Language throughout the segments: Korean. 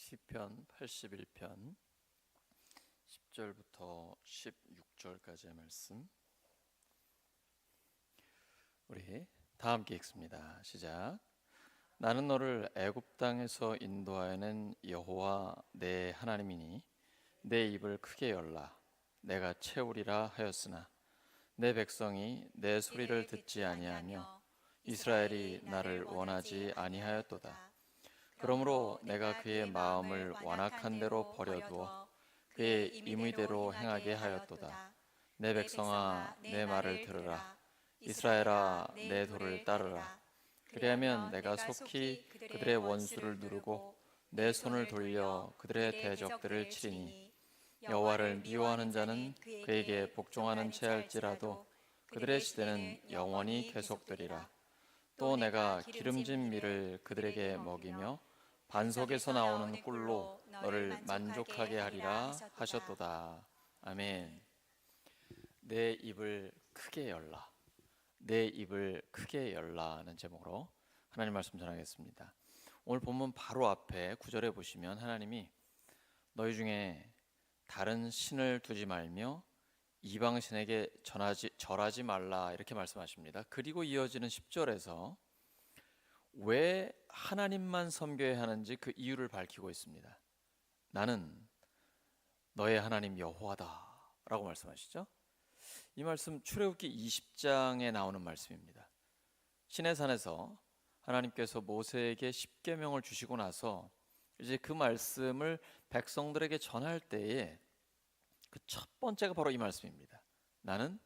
시편 81편 10절부터 16절까지의 말씀, 우리 다 함께 읽습니다. 시작. 나는 너를 애굽 땅에서 인도하여낸 여호와 내 하나님이니 내 입을 크게 열라 내가 채우리라 하였으나 내 백성이 내 소리를 듣지 아니하며 이스라엘이 나를 원하지 아니하였도다. 그러므로 내가 그의 마음을 완악한 대로 버려두어 그의 임의대로 행하게 하였도다. 내 백성아 내 말을 들으라. 이스라엘아 내 도를 따르라. 그리하면 내가 속히 그들의 원수를 누르고 내 손을 돌려 그들의 대적들을 치리니 여호와를 미워하는 자는 그에게 복종하는 채 할지라도 그들의 시대는 영원히 계속되리라. 또 내가 기름진 밀을 그들에게 먹이며 반석에서 나오는 꿀로 너를 만족하게 하리라 하셨도다. 아멘. 내 입을 크게 열라. 내 입을 크게 열라는 제목으로 하나님 말씀 전하겠습니다. 오늘 본문 바로 앞에 9절에 보시면 하나님이 너희 중에 다른 신을 두지 말며 이방 신에게 절하지 말라 이렇게 말씀하십니다. 그리고 이어지는 10절에서 왜 하나님만 섬겨야 하는지 그 이유를 밝히고 있습니다. 나는 너의 하나님 여호와다 라고 말씀하시죠. 이 말씀 출애굽기 20장에 나오는 말씀입니다. 시내산에서 하나님께서 모세에게 십계명을 주시고 나서 이제 그 말씀을 백성들에게 전할 때에 그 첫 번째가 바로 이 말씀입니다. 나는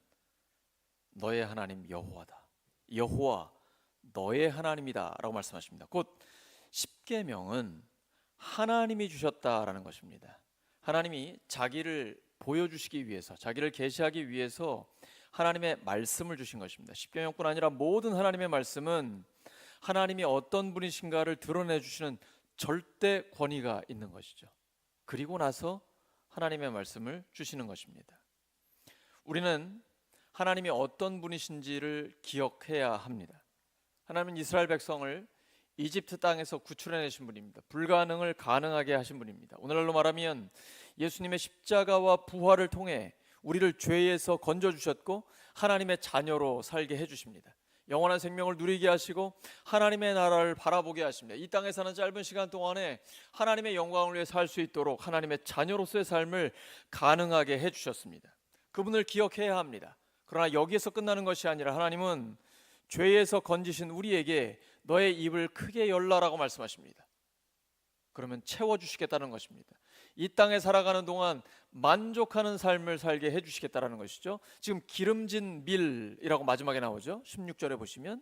너의 하나님 여호와다. 여호와 너의 하나님이다 라고 말씀하십니다. 곧 십계명은 하나님이 주셨다라는 것입니다. 하나님이 자기를 보여주시기 위해서, 자기를 계시하기 위해서 하나님의 말씀을 주신 것입니다. 십계명뿐 아니라 모든 하나님의 말씀은 하나님이 어떤 분이신가를 드러내 주시는 절대 권위가 있는 것이죠. 그리고 나서 하나님의 말씀을 주시는 것입니다. 우리는 하나님이 어떤 분이신지를 기억해야 합니다. 하나님은 이스라엘 백성을 이집트 땅에서 구출해내신 분입니다. 불가능을 가능하게 하신 분입니다. 오늘날로 말하면 예수님의 십자가와 부활을 통해 우리를 죄에서 건져주셨고 하나님의 자녀로 살게 해주십니다. 영원한 생명을 누리게 하시고 하나님의 나라를 바라보게 하십니다. 이 땅에 사는 짧은 시간 동안에 하나님의 영광을 위해 살 수 있도록 하나님의 자녀로서의 삶을 가능하게 해주셨습니다. 그분을 기억해야 합니다. 그러나 여기에서 끝나는 것이 아니라 하나님은 죄에서 건지신 우리에게 너의 입을 크게 열라라고 말씀하십니다. 그러면 채워주시겠다는 것입니다. 이 땅에 살아가는 동안 만족하는 삶을 살게 해주시겠다는 것이죠. 지금 기름진 밀이라고 마지막에 나오죠. 16절에 보시면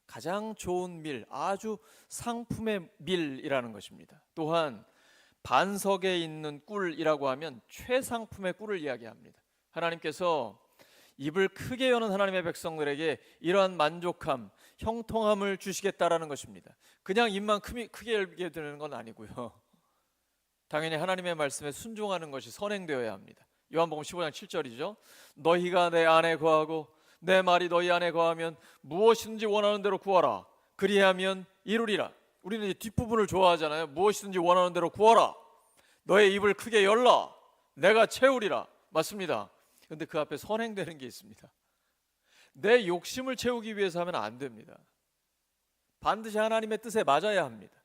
가장 좋은 밀, 아주 상품의 밀이라는 것입니다. 또한 반석에 있는 꿀이라고 하면 최상품의 꿀을 이야기합니다. 하나님께서 입을 크게 여는 하나님의 백성들에게 이러한 만족함, 형통함을 주시겠다라는 것입니다. 그냥 입만 크게 열게 되는 건 아니고요. 당연히 하나님의 말씀에 순종하는 것이 선행되어야 합니다. 요한복음 15장 7절이죠. 너희가 내 안에 거하고 내 말이 너희 안에 거하면 무엇이든지 원하는 대로 구하라. 그리하면 이루리라. 우리는 이제 뒷부분을 좋아하잖아요. 무엇이든지 원하는 대로 구하라. 너의 입을 크게 열라. 내가 채우리라. 맞습니다. 그런데 그 앞에 선행되는 게 있습니다. 내 욕심을 채우기 위해서 하면 안 됩니다. 반드시 하나님의 뜻에 맞아야 합니다.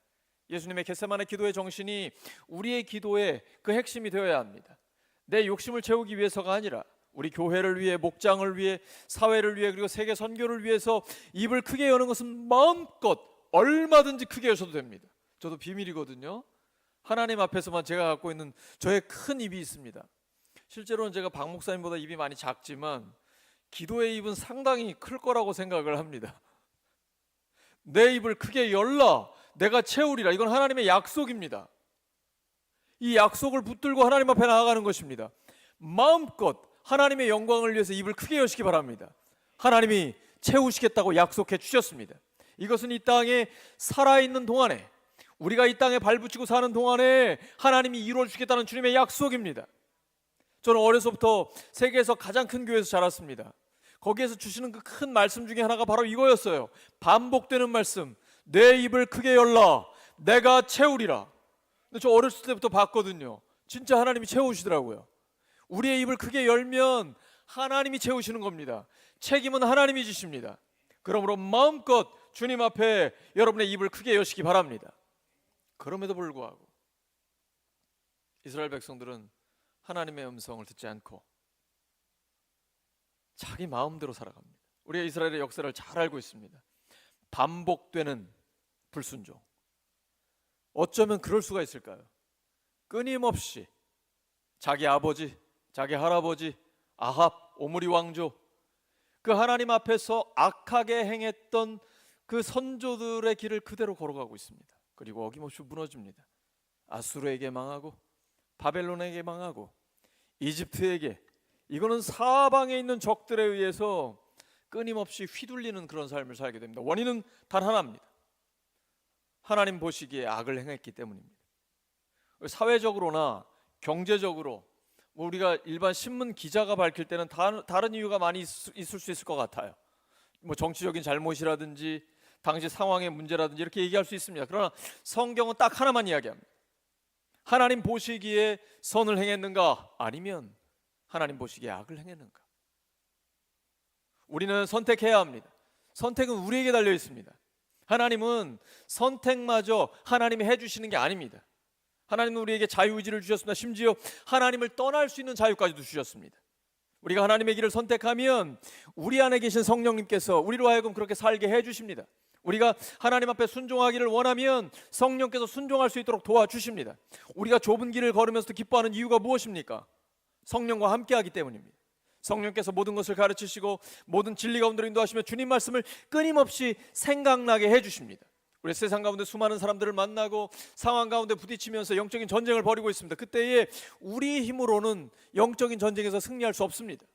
예수님의 겟세마네 기도의 정신이 우리의 기도의 그 핵심이 되어야 합니다. 내 욕심을 채우기 위해서가 아니라 우리 교회를 위해, 목장을 위해, 사회를 위해, 그리고 세계 선교를 위해서 입을 크게 여는 것은 마음껏 얼마든지 크게 여셔도 됩니다. 저도 비밀이거든요. 하나님 앞에서만 제가 갖고 있는 저의 큰 입이 있습니다. 실제로는 제가 박 목사님보다 입이 많이 작지만 기도의 입은 상당히 클 거라고 생각을 합니다. 내 입을 크게 열라 내가 채우리라. 이건 하나님의 약속입니다. 이 약속을 붙들고 하나님 앞에 나아가는 것입니다. 마음껏 하나님의 영광을 위해서 입을 크게 여시기 바랍니다. 하나님이 채우시겠다고 약속해 주셨습니다. 이것은 이 땅에 살아있는 동안에, 우리가 이 땅에 발붙이고 사는 동안에 하나님이 이루어 주시겠다는 주님의 약속입니다. 저는 어려서부터 세계에서 가장 큰 교회에서 자랐습니다. 거기에서 주시는 그 큰 말씀 중에 하나가 바로 이거였어요. 반복되는 말씀. 내 입을 크게 열라 내가 채우리라. 근데 저 어렸을 때부터 봤거든요. 진짜 하나님이 채우시더라고요. 우리의 입을 크게 열면 하나님이 채우시는 겁니다. 책임은 하나님이 지십니다. 그러므로 마음껏 주님 앞에 여러분의 입을 크게 여시기 바랍니다. 그럼에도 불구하고 이스라엘 백성들은 하나님의 음성을 듣지 않고 자기 마음대로 살아갑니다. 우리가 이스라엘의 역사를 잘 알고 있습니다. 반복되는 불순종. 어쩌면 그럴 수가 있을까요? 끊임없이 자기 아버지, 자기 할아버지, 아합, 오므리 왕조, 그 하나님 앞에서 악하게 행했던 그 선조들의 길을 그대로 걸어가고 있습니다. 그리고 어김없이 무너집니다. 아수르에게 망하고 바벨론에게 망하고 이집트에게, 이거는 사방에 있는 적들에 의해서 끊임없이 휘둘리는 그런 삶을 살게 됩니다. 원인은 단 하나입니다. 하나님 보시기에 악을 행했기 때문입니다. 사회적으로나 경제적으로 우리가 일반 신문 기자가 밝힐 때는 다른 이유가 많이 있을 수 있을 것 같아요. 정치적인 잘못이라든지 당시 상황의 문제라든지 이렇게 얘기할 수 있습니다. 그러나 성경은 딱 하나만 이야기합니다. 하나님 보시기에 선을 행했는가, 아니면 하나님 보시기에 악을 행했는가. 우리는 선택해야 합니다. 선택은 우리에게 달려 있습니다. 하나님은 선택마저 하나님이 해주시는 게 아닙니다. 하나님은 우리에게 자유의지를 주셨습니다. 심지어 하나님을 떠날 수 있는 자유까지도 주셨습니다. 우리가 하나님의 길을 선택하면 우리 안에 계신 성령님께서 우리로 하여금 그렇게 살게 해주십니다. 우리가 하나님 앞에 순종하기를 원하면 성령께서 순종할 수 있도록 도와주십니다. 우리가 좁은 길을 걸으면서도 기뻐하는 이유가 무엇입니까? 성령과 함께하기 때문입니다. 성령께서 모든 것을 가르치시고 모든 진리 가운데로 인도하시며 주님 말씀을 끊임없이 생각나게 해주십니다. 우리 세상 가운데 수많은 사람들을 만나고 상황 가운데 부딪히면서 영적인 전쟁을 벌이고 있습니다. 그때에 우리 힘으로는 영적인 전쟁에서 승리할 수 없습니다.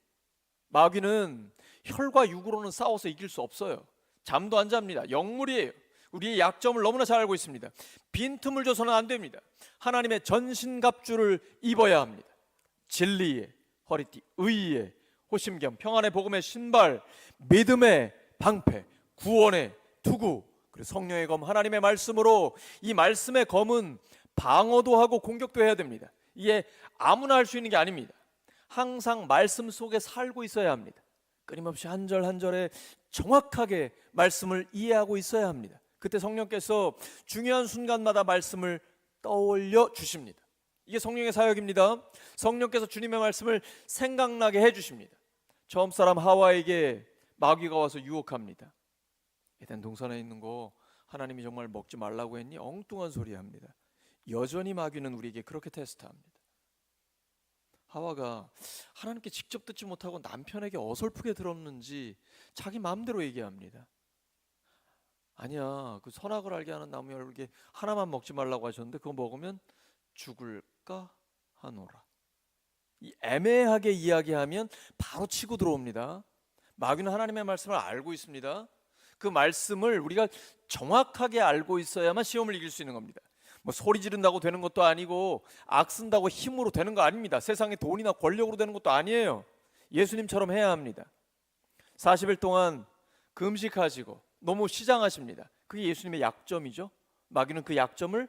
마귀는 혈과 육으로는 싸워서 이길 수 없어요. 잠도 안 잡니다. 영물이에요. 우리의 약점을 너무나 잘 알고 있습니다. 빈틈을 줘서는 안 됩니다. 하나님의 전신갑주를 입어야 합니다. 진리의 허리띠, 의의 호심경, 평안의 복음의 신발, 믿음의 방패, 구원의 투구, 그리고 성령의 검, 하나님의 말씀으로, 이 말씀의 검은 방어도 하고 공격도 해야 됩니다. 이게 아무나 할 수 있는 게 아닙니다. 항상 말씀 속에 살고 있어야 합니다. 끊임없이 한 절 한 절에 정확하게 말씀을 이해하고 있어야 합니다. 그때 성령께서 중요한 순간마다 말씀을 떠올려 주십니다. 이게 성령의 사역입니다. 성령께서 주님의 말씀을 생각나게 해주십니다. 처음 사람 하와에게 마귀가 와서 유혹합니다. 에덴 동산에 있는 거 하나님이 정말 먹지 말라고 했니? 엉뚱한 소리 합니다. 여전히 마귀는 우리에게 그렇게 테스트합니다. 하와가 하나님께 직접 듣지 못하고 남편에게 어설프게 들었는지 자기 마음대로 얘기합니다. 아니야, 그 선악을 알게 하는 나무 열매 하나만 먹지 말라고 하셨는데 그거 먹으면 죽을까 하노라. 이 애매하게 이야기하면 바로 치고 들어옵니다. 마귀는 하나님의 말씀을 알고 있습니다. 그 말씀을 우리가 정확하게 알고 있어야만 시험을 이길 수 있는 겁니다. 소리 지른다고 되는 것도 아니고 악 쓴다고 힘으로 되는 거 아닙니다. 세상의 돈이나 권력으로 되는 것도 아니에요. 예수님처럼 해야 합니다. 40일 동안 금식하시고 너무 시장하십니다. 그게 예수님의 약점이죠. 마귀는 그 약점을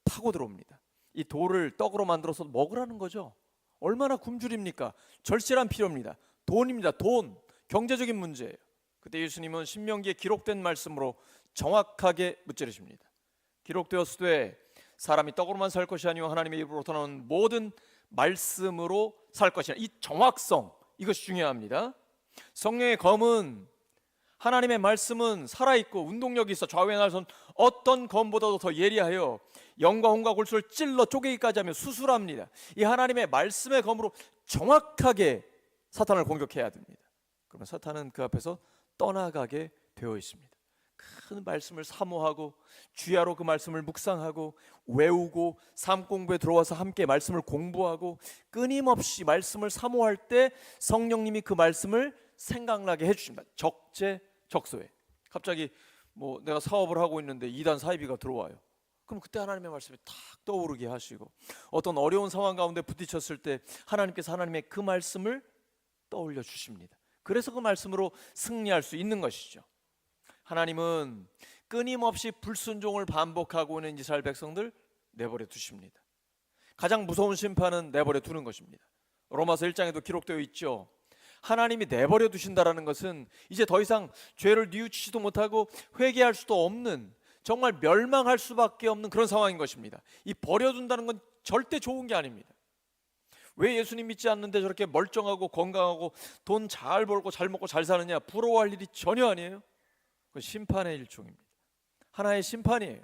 파고 들어옵니다. 이 돌을 떡으로 만들어서 먹으라는 거죠. 얼마나 굶주립니까? 절실한 필요입니다. 돈입니다. 돈, 경제적인 문제예요. 그때 예수님은 신명기에 기록된 말씀으로 정확하게 무찌르십니다. 기록되었으되 사람이 떡으로만 살 것이 아니요 하나님의 입으로부터 나오는 모든 말씀으로 살 것이라. 이 정확성, 이것이 중요합니다. 성령의 검은, 하나님의 말씀은 살아있고 운동력이 있어 좌우의 날선 어떤 검보다도 더 예리하여 영과 혼과 골수를 찔러 쪼개기까지 하며 수술합니다. 이 하나님의 말씀의 검으로 정확하게 사탄을 공격해야 됩니다. 그러면 사탄은 그 앞에서 떠나가게 되어 있습니다. 큰 말씀을 사모하고 주야로 그 말씀을 묵상하고 외우고 삶 공부에 들어와서 함께 말씀을 공부하고 끊임없이 말씀을 사모할 때 성령님이 그 말씀을 생각나게 해주십니다. 적재적소에. 갑자기 내가 사업을 하고 있는데 이단 사이비가 들어와요. 그럼 그때 하나님의 말씀이 탁 떠오르게 하시고, 어떤 어려운 상황 가운데 부딪혔을 때 하나님께서 하나님의 그 말씀을 떠올려 주십니다. 그래서 그 말씀으로 승리할 수 있는 것이죠. 하나님은 끊임없이 불순종을 반복하고 있는 이스라엘 백성들 내버려 두십니다. 가장 무서운 심판은 내버려 두는 것입니다. 로마서 1장에도 기록되어 있죠. 하나님이 내버려 두신다라는 것은 이제 더 이상 죄를 뉘우치지도 못하고 회개할 수도 없는, 정말 멸망할 수밖에 없는 그런 상황인 것입니다. 이 버려둔다는 건 절대 좋은 게 아닙니다. 왜 예수님 믿지 않는데 저렇게 멀쩡하고 건강하고 돈 잘 벌고 잘 먹고 잘 사느냐, 부러워할 일이 전혀 아니에요. 그건 심판의 일종입니다. 하나의 심판이에요.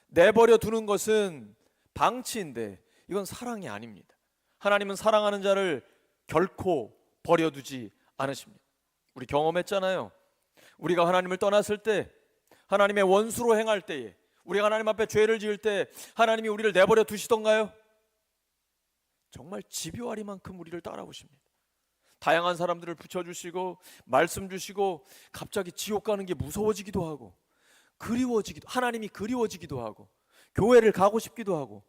내버려 두는 것은 방치인데 이건 사랑이 아닙니다. 하나님은 사랑하는 자를 결코 버려두지 않으십니다. 우리 경험했잖아요. 우리가 하나님을 떠났을 때, 하나님의 원수로 행할 때에, 우리가 하나님 앞에 죄를 지을 때 하나님이 우리를 내버려 두시던가요? 정말 집요하리만큼 우리를 따라오십니다. 다양한 사람들을 붙여주시고 말씀 주시고 갑자기 지옥 가는 게 무서워지기도 하고 하나님이 그리워지기도 하고 교회를 가고 싶기도 하고,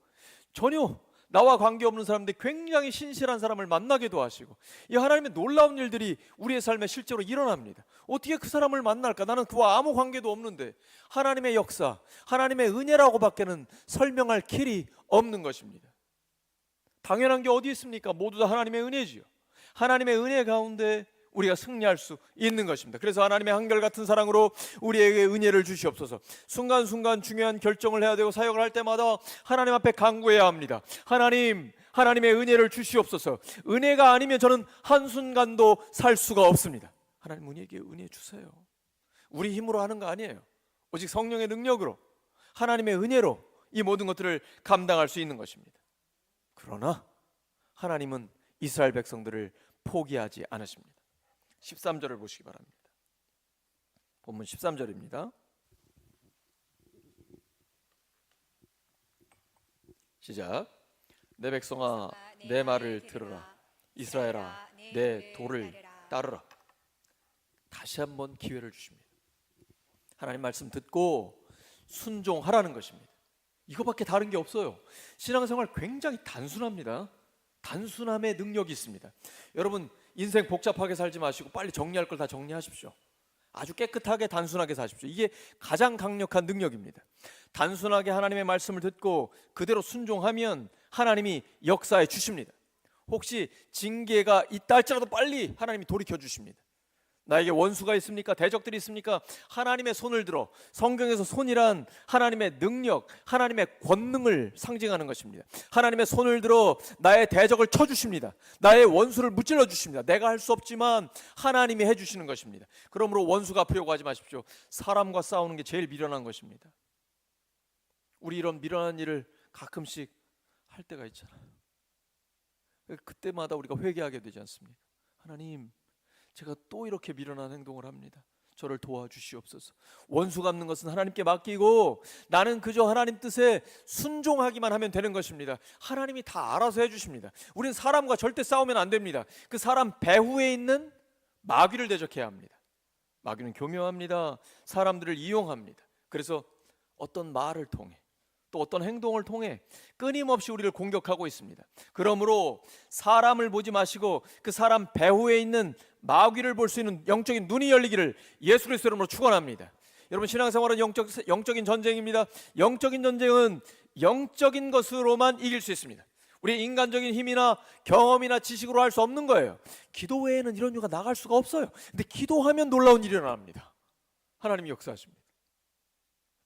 전혀 나와 관계없는 사람들, 굉장히 신실한 사람을 만나기도 하시고, 이 하나님의 놀라운 일들이 우리의 삶에 실제로 일어납니다. 어떻게 그 사람을 만날까? 나는 그와 아무 관계도 없는데. 하나님의 역사, 하나님의 은혜라고 밖에는 설명할 길이 없는 것입니다. 당연한 게 어디 있습니까? 모두 다 하나님의 은혜지요. 하나님의 은혜 가운데 우리가 승리할 수 있는 것입니다. 그래서 하나님의 한결같은 사랑으로 우리에게 은혜를 주시옵소서. 순간순간 중요한 결정을 해야 되고 사역을 할 때마다 하나님 앞에 간구해야 합니다. 하나님의 은혜를 주시옵소서. 은혜가 아니면 저는 한순간도 살 수가 없습니다. 하나님, 우리에게 은혜 주세요. 우리 힘으로 하는 거 아니에요. 오직 성령의 능력으로, 하나님의 은혜로 이 모든 것들을 감당할 수 있는 것입니다. 그러나 하나님은 이스라엘 백성들을 포기하지 않으십니다. 13절을 보시기 바랍니다. 본문 13절입니다. 시작. 내 백성아, 내 말을 들으라. 이스라엘아, 내 도를 따르라. 다시 한번 기회를 주십니다. 하나님 말씀 듣고 순종하라는 것입니다. 이거밖에 다른 게 없어요. 신앙생활 굉장히 단순합니다. 단순함의 능력이 있습니다. 여러분, 인생 복잡하게 살지 마시고 빨리 정리할 걸 다 정리하십시오. 아주 깨끗하게 단순하게 사십시오. 이게 가장 강력한 능력입니다. 단순하게 하나님의 말씀을 듣고 그대로 순종하면 하나님이 역사해 주십니다. 혹시 징계가 있다 할지라도 빨리 하나님이 돌이켜 주십니다. 나에게 원수가 있습니까? 대적들이 있습니까? 하나님의 손을 들어, 성경에서 손이란 하나님의 능력, 하나님의 권능을 상징하는 것입니다. 하나님의 손을 들어 나의 대적을 쳐주십니다. 나의 원수를 무찔러 주십니다. 내가 할 수 없지만 하나님이 해주시는 것입니다. 그러므로 원수 갚으려고 하지 마십시오. 사람과 싸우는 게 제일 미련한 것입니다. 우리 이런 미련한 일을 가끔씩 할 때가 있잖아요. 그때마다 우리가 회개하게 되지 않습니까? 하나님, 제가 또 이렇게 미련한 행동을 합니다. 저를 도와주시옵소서. 원수 갚는 것은 하나님께 맡기고 나는 그저 하나님 뜻에 순종하기만 하면 되는 것입니다. 하나님이 다 알아서 해주십니다. 우리는 사람과 절대 싸우면 안 됩니다. 그 사람 배후에 있는 마귀를 대적해야 합니다. 마귀는 교묘합니다. 사람들을 이용합니다. 그래서 어떤 말을 통해 또 어떤 행동을 통해 끊임없이 우리를 공격하고 있습니다. 그러므로 사람을 보지 마시고 그 사람 배후에 있는 마귀를 볼 수 있는 영적인 눈이 열리기를 예수 그리스도 이름으로 축원합니다. 여러분, 신앙생활은 영적인 전쟁입니다. 영적인 전쟁은 영적인 것으로만 이길 수 있습니다. 우리 인간적인 힘이나 경험이나 지식으로 할 수 없는 거예요. 기도 외에는 이런 이유가 나갈 수가 없어요. 근데 기도하면 놀라운 일이 일어납니다. 하나님이 역사하십니다.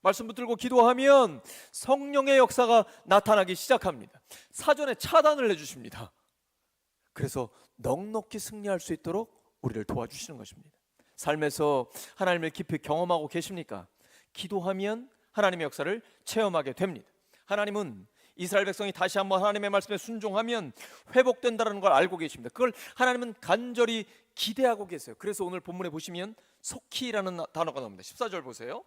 말씀 붙들고 기도하면 성령의 역사가 나타나기 시작합니다. 사전에 차단을 해주십니다. 그래서 넉넉히 승리할 수 있도록 우리를 도와주시는 것입니다. 삶에서 하나님을 깊이 경험하고 계십니까? 기도하면 하나님의 역사를 체험하게 됩니다. 하나님은 이스라엘 백성이 다시 한번 하나님의 말씀에 순종하면 회복된다는 걸 알고 계십니다. 그걸 하나님은 간절히 기대하고 계세요. 그래서 오늘 본문에 보시면 속히라는 단어가 나옵니다. 14절 보세요.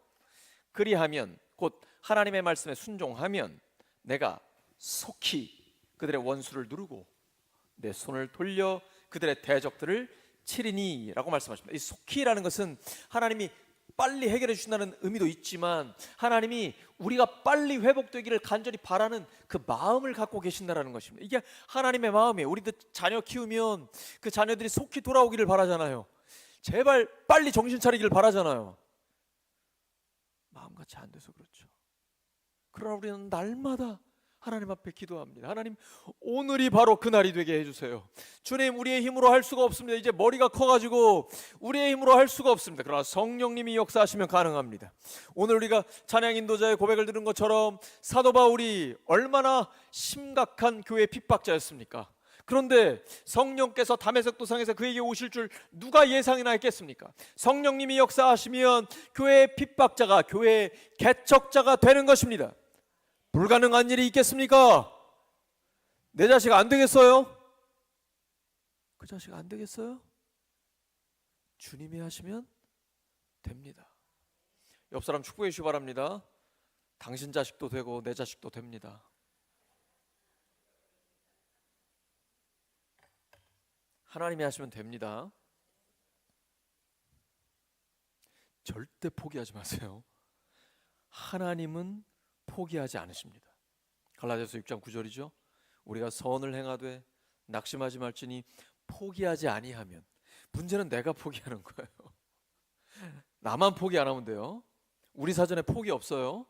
그리하면, 곧 하나님의 말씀에 순종하면 내가 속히 그들의 원수를 누르고 내 손을 돌려 그들의 대적들을 치리니 라고 말씀하십니다. 이 속히라는 것은 하나님이 빨리 해결해 주신다는 의미도 있지만 하나님이 우리가 빨리 회복되기를 간절히 바라는 그 마음을 갖고 계신다는 것입니다. 이게 하나님의 마음이에요. 우리도 자녀 키우면 그 자녀들이 속히 돌아오기를 바라잖아요. 제발 빨리 정신 차리기를 바라잖아요. 마음같이 안 돼서 그렇죠. 그러나 우리는 날마다 하나님 앞에 기도합니다. 하나님, 오늘이 바로 그날이 되게 해주세요. 주님, 우리의 힘으로 할 수가 없습니다. 이제 머리가 커가지고 우리의 힘으로 할 수가 없습니다. 그러나 성령님이 역사하시면 가능합니다. 오늘 우리가 찬양 인도자의 고백을 들은 것처럼 사도 바울이 얼마나 심각한 교회 핍박자였습니까? 그런데 성령께서 다메섹 도상에서 그에게 오실 줄 누가 예상이나 했겠습니까? 성령님이 역사하시면 교회의 핍박자가 교회의 개척자가 되는 것입니다. 불가능한 일이 있겠습니까? 내 자식 안 되겠어요? 그 자식 안 되겠어요? 주님이 하시면 됩니다. 옆 사람 축복해 주시기 바랍니다. 당신 자식도 되고 내 자식도 됩니다. 하나님이 하시면 됩니다. 절대 포기하지 마세요. 하나님은 포기하지 않으십니다. 갈라디아서 6장 9절이죠. 우리가 선을 행하되 낙심하지 말지니 포기하지 아니하면, 문제는 내가 포기하는 거예요. 나만 포기 안 하면 돼요. 우리 사전에 포기 없어요.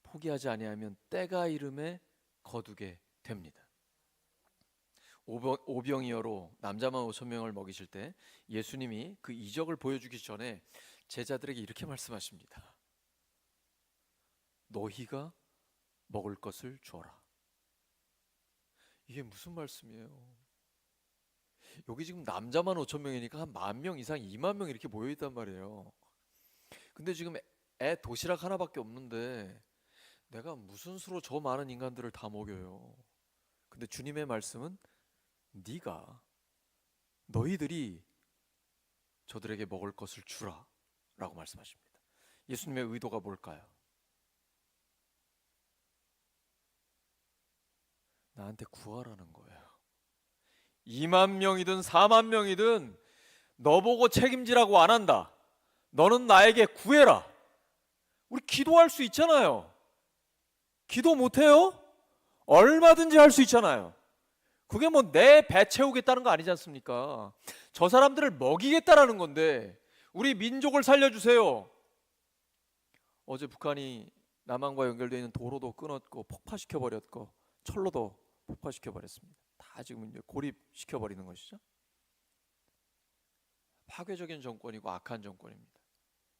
포기하지 아니하면 때가 이름에 거두게 됩니다. 오병이어로 남자만 5,000명을 먹이실 때 예수님이 그 이적을 보여주기 전에 제자들에게 이렇게 말씀하십니다. 너희가 먹을 것을 주어라. 이게 무슨 말씀이에요? 여기 지금 남자만 5,000명이니까 한 10,000명 이상, 20,000명 이렇게 모여있단 말이에요. 근데 지금 애 도시락 하나밖에 없는데 내가 무슨 수로 저 많은 인간들을 다 먹여요? 근데 주님의 말씀은 너희들이 저들에게 먹을 것을 주라 라고 말씀하십니다. 예수님의 의도가 뭘까요? 나한테 구하라는 거예요. 20,000명이든 40,000명이든 너 보고 책임지라고 안 한다. 너는 나에게 구해라. 우리 기도할 수 있잖아요. 기도 못해요? 얼마든지 할 수 있잖아요. 그게 뭐 내 배 채우겠다는 거 아니지 않습니까? 저 사람들을 먹이겠다라는 건데 우리 민족을 살려주세요. 어제 북한이 남한과 연결되어 있는 도로도 끊었고 폭파시켜버렸고 철로도 폭파시켜버렸습니다. 다 지금 이제 고립시켜버리는 것이죠. 파괴적인 정권이고 악한 정권입니다.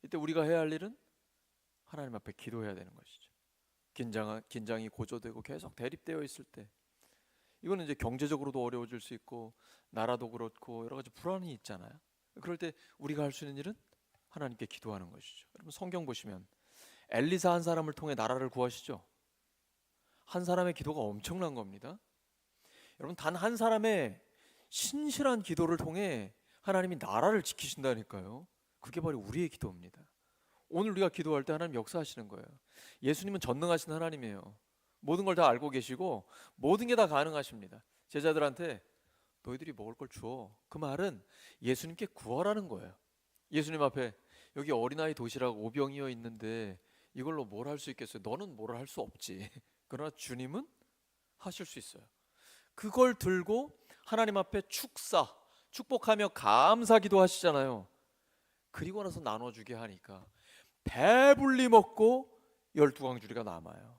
이때 우리가 해야 할 일은 하나님 앞에 기도해야 되는 것이죠. 긴장이 고조되고 계속 대립되어 있을 때, 이거는 이제 경제적으로도 어려워질 수 있고 나라도 그렇고 여러 가지 불안이 있잖아요. 그럴 때 우리가 할 수 있는 일은 하나님께 기도하는 것이죠. 여러분 성경 보시면 엘리사 한 사람을 통해 나라를 구하시죠. 한 사람의 기도가 엄청난 겁니다. 여러분 단 한 사람의 신실한 기도를 통해 하나님이 나라를 지키신다니까요. 그게 바로 우리의 기도입니다. 오늘 우리가 기도할 때 하나님 역사하시는 거예요. 예수님은 전능하신 하나님이에요. 모든 걸 다 알고 계시고 모든 게 다 가능하십니다. 제자들한테 너희들이 먹을 걸 주어. 그 말은 예수님께 구하라는 거예요. 예수님 앞에 여기 어린아이 도시락 5병이어 있는데 이걸로 뭘 할 수 있겠어요? 너는 뭘 할 수 없지. 그러나 주님은 하실 수 있어요. 그걸 들고 하나님 앞에 축복하며 감사기도 하시잖아요. 그리고 나서 나눠주게 하니까 배불리 먹고 12광주리가 남아요.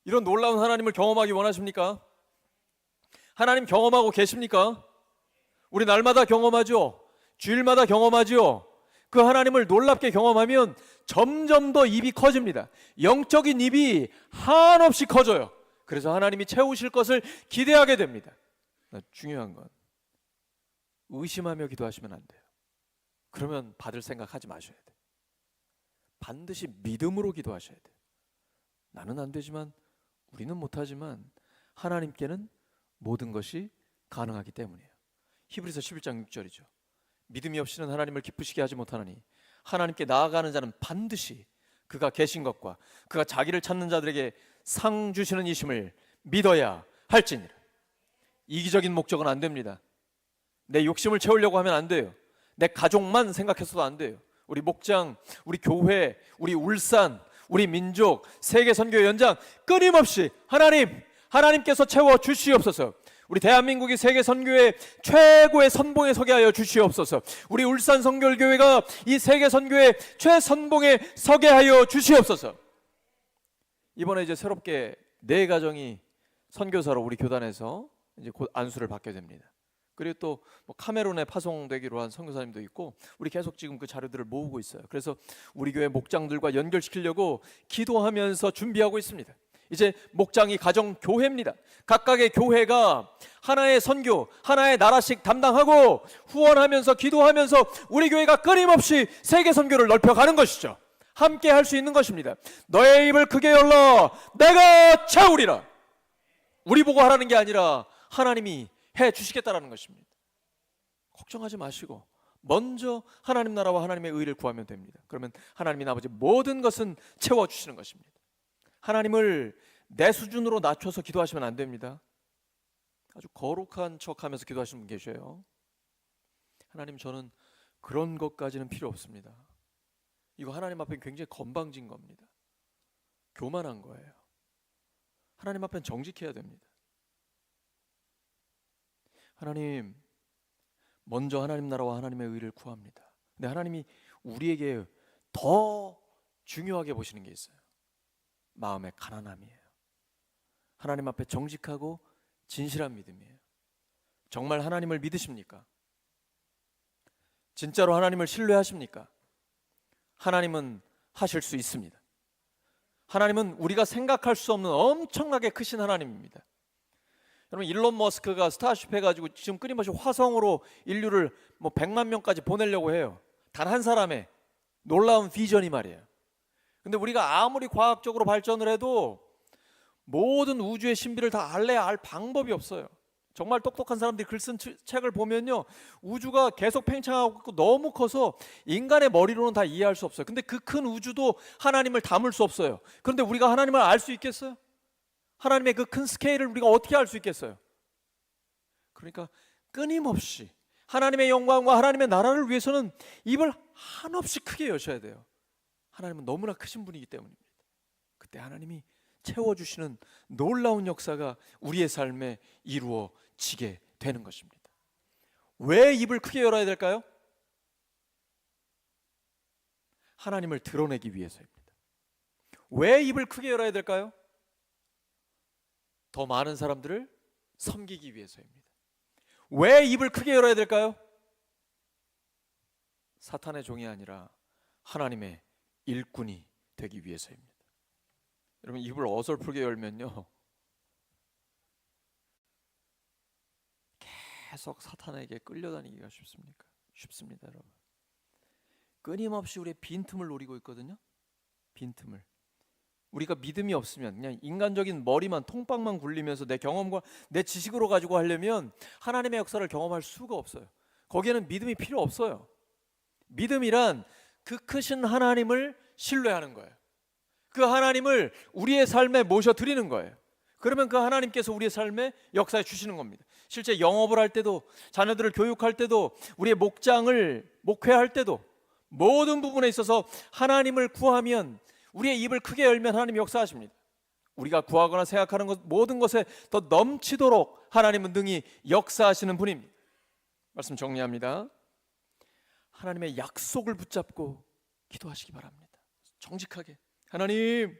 이런 놀라운 하나님을 경험하기 원하십니까? 하나님 경험하고 계십니까? 우리 날마다 경험하죠. 주일마다 경험하죠. 그 하나님을 놀랍게 경험하면 점점 더 입이 커집니다. 영적인 입이 한없이 커져요. 그래서 하나님이 채우실 것을 기대하게 됩니다. 중요한 건 의심하며 기도하시면 안 돼요. 그러면 받을 생각하지 마셔야 돼요. 반드시 믿음으로 기도하셔야 돼요. 나는 안 되지만, 우리는 못하지만 하나님께는 모든 것이 가능하기 때문이에요. 히브리서 11장 6절이죠. 믿음이 없이는 하나님을 기쁘시게 하지 못하나니 하나님께 나아가는 자는 반드시 그가 계신 것과 그가 자기를 찾는 자들에게 상 주시는 이심을 믿어야 할지니라. 이기적인 목적은 안 됩니다. 내 욕심을 채우려고 하면 안 돼요. 내 가족만 생각해서도 안 돼요. 우리 목장, 우리 교회, 우리 울산, 우리 민족, 세계선교 연장 끊임없이 하나님께서 채워 주시옵소서. 우리 대한민국이 세계선교의 최고의 선봉에 서게 하여 주시옵소서. 우리 울산 선결교회가 이 세계선교의 최선봉에 서게 하여 주시옵소서. 이번에 이제 새롭게 네 가정이 선교사로 우리 교단에서 이제 곧 안수를 받게 됩니다. 그리고 또 뭐 카메룬에 파송되기로 한 선교사님도 있고, 우리 계속 지금 그 자료들을 모으고 있어요. 그래서 우리 교회 목장들과 연결시키려고 기도하면서 준비하고 있습니다. 이제 목장이 가정 교회입니다. 각각의 교회가 하나의 선교, 하나의 나라씩 담당하고 후원하면서 기도하면서 우리 교회가 끊임없이 세계 선교를 넓혀가는 것이죠. 함께 할 수 있는 것입니다. 너의 입을 크게 열라, 내가 채우리라. 우리 보고 하라는 게 아니라 하나님이 해 주시겠다라는 것입니다. 걱정하지 마시고 먼저 하나님 나라와 하나님의 의를 구하면 됩니다. 그러면 하나님이 아버지 모든 것은 채워주시는 것입니다. 하나님을 내 수준으로 낮춰서 기도하시면 안 됩니다. 아주 거룩한 척하면서 기도하시는 분 계셔요. 하나님, 저는 그런 것까지는 필요 없습니다. 이거 하나님 앞에 굉장히 건방진 겁니다. 교만한 거예요. 하나님 앞엔 정직해야 됩니다. 하나님, 먼저 하나님 나라와 하나님의 의를 구합니다. 근데 하나님이 우리에게 더 중요하게 보시는 게 있어요. 마음의 가난함이에요. 하나님 앞에 정직하고 진실한 믿음이에요. 정말 하나님을 믿으십니까? 진짜로 하나님을 신뢰하십니까? 하나님은 하실 수 있습니다. 하나님은 우리가 생각할 수 없는 엄청나게 크신 하나님입니다. 여러분, 일론 머스크가 스타쉽 해가지고 지금 끊임없이 화성으로 인류를 뭐 100만 명까지 보내려고 해요. 단 한 사람의 놀라운 비전이 말이에요. 근데 우리가 아무리 과학적으로 발전을 해도 모든 우주의 신비를 다 알래야 알 방법이 없어요. 정말 똑똑한 사람들이 글 쓴 책을 보면요, 우주가 계속 팽창하고 있고 너무 커서 인간의 머리로는 다 이해할 수 없어요. 근데 그 큰 우주도 하나님을 담을 수 없어요. 그런데 우리가 하나님을 알 수 있겠어요? 하나님의 그 큰 스케일을 우리가 어떻게 알 수 있겠어요? 그러니까 끊임없이 하나님의 영광과 하나님의 나라를 위해서는 입을 한없이 크게 여셔야 돼요. 하나님은 너무나 크신 분이기 때문입니다. 그때 하나님이 채워주시는 놀라운 역사가 우리의 삶에 이루어지게 되는 것입니다. 왜 입을 크게 열어야 될까요? 하나님을 드러내기 위해서입니다. 왜 입을 크게 열어야 될까요? 더 많은 사람들을 섬기기 위해서입니다. 왜 입을 크게 열어야 될까요? 사탄의 종이 아니라 하나님의 일꾼이 되기 위해서입니다. 여러분, 입을 어설프게 열면요, 계속 사탄에게 끌려다니기가 쉽습니까? 쉽습니다, 여러분. 끊임없이 우리의 빈틈을 노리고 있거든요. 빈틈을. 우리가 믿음이 없으면 그냥 인간적인 머리만 통빵만 굴리면서 내 경험과 내 지식으로 가지고 하려면 하나님의 역사를 경험할 수가 없어요. 거기에는 믿음이 필요 없어요. 믿음이란 그 크신 하나님을 신뢰하는 거예요. 그 하나님을 우리의 삶에 모셔드리는 거예요. 그러면 그 하나님께서 우리의 삶에 역사해 주시는 겁니다. 실제 영업을 할 때도, 자녀들을 교육할 때도, 우리의 목장을 목회할 때도 모든 부분에 있어서 하나님을 구하면, 우리의 입을 크게 열면 하나님이 역사하십니다. 우리가 구하거나 생각하는 것 모든 것에 더 넘치도록 하나님은 능히 역사하시는 분입니다. 말씀 정리합니다. 하나님의 약속을 붙잡고 기도하시기 바랍니다. 정직하게. 하나님,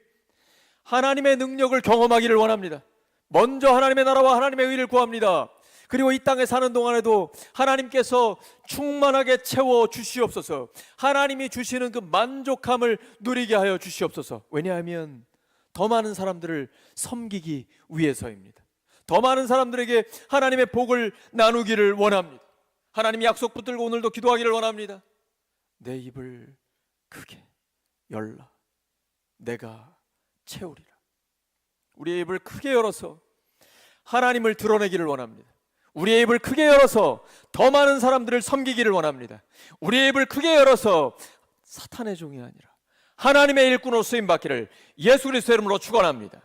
하나님의 능력을 경험하기를 원합니다. 먼저 하나님의 나라와 하나님의 의를 구합니다. 그리고 이 땅에 사는 동안에도 하나님께서 충만하게 채워 주시옵소서. 하나님이 주시는 그 만족함을 누리게 하여 주시옵소서. 왜냐하면 더 많은 사람들을 섬기기 위해서입니다. 더 많은 사람들에게 하나님의 복을 나누기를 원합니다. 하나님 약속 붙들고 오늘도 기도하기를 원합니다. 내 입을 크게 열라, 내가 채우리라. 우리의 입을 크게 열어서 하나님을 드러내기를 원합니다. 우리의 입을 크게 열어서 더 많은 사람들을 섬기기를 원합니다. 우리의 입을 크게 열어서 사탄의 종이 아니라 하나님의 일꾼으로 쓰임받기를 예수 그리스도의 이름으로 축원합니다.